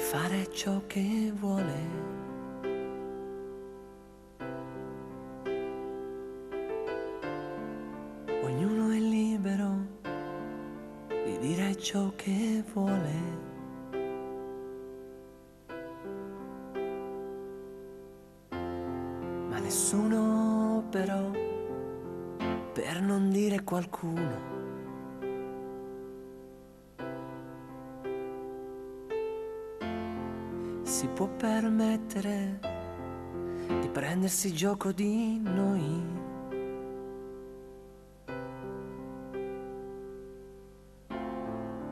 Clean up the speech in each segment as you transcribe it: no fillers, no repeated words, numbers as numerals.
fare ciò che vuole. Ognuno è libero di dire ciò che vuole. Ma nessuno però, per non dire qualcuno, si può permettere di prendersi gioco di noi.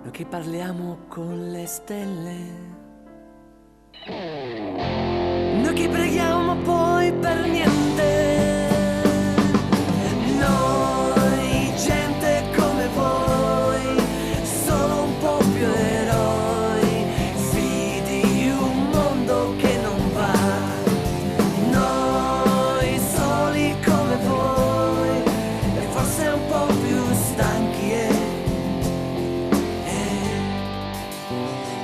Noi che parliamo con le stelle, noi che preghiamo poi per niente. Noi, gente come voi, solo un po' più eroi, figli di un mondo che non va. Noi, soli come voi, e forse un po' più stanchi e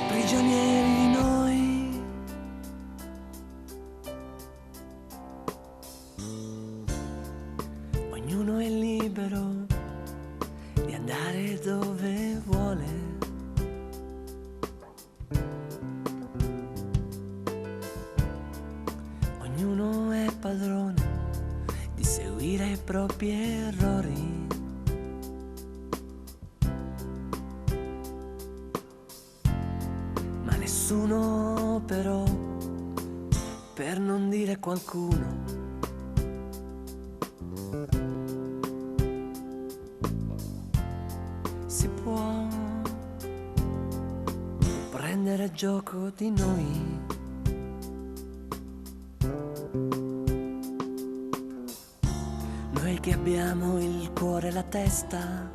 prigionieri di noi. Ognuno è libero di andare dove vuole. Ognuno è padrone di seguire i propri errori. Ma nessuno però, per non dire qualcuno, si può prendere gioco di noi. Noi che abbiamo il cuore e la testa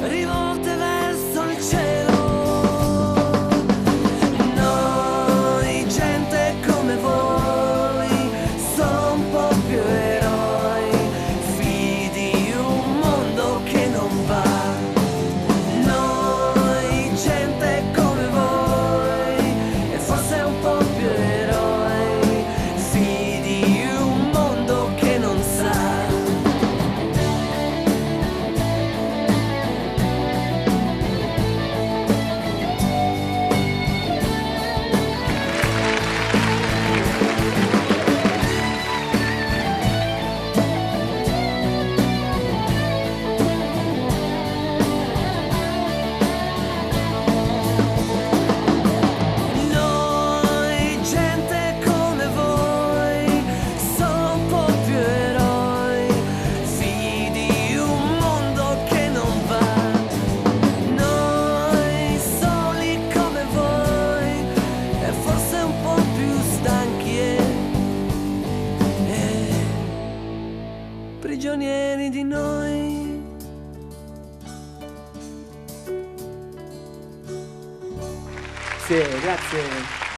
rivolte verso il cielo. Noi, gente come voi, solo un po' più eroi, figli di un mondo che non va. Noi, gente come voi, e forse un po' più eroi, figli di un mondo che non sa. Noi, gente come voi, solo un po' più eroi, figli di un mondo che non va. Noi, soli come voi, e forse un po' più stanchi e prigionieri di noi. Sì, grazie.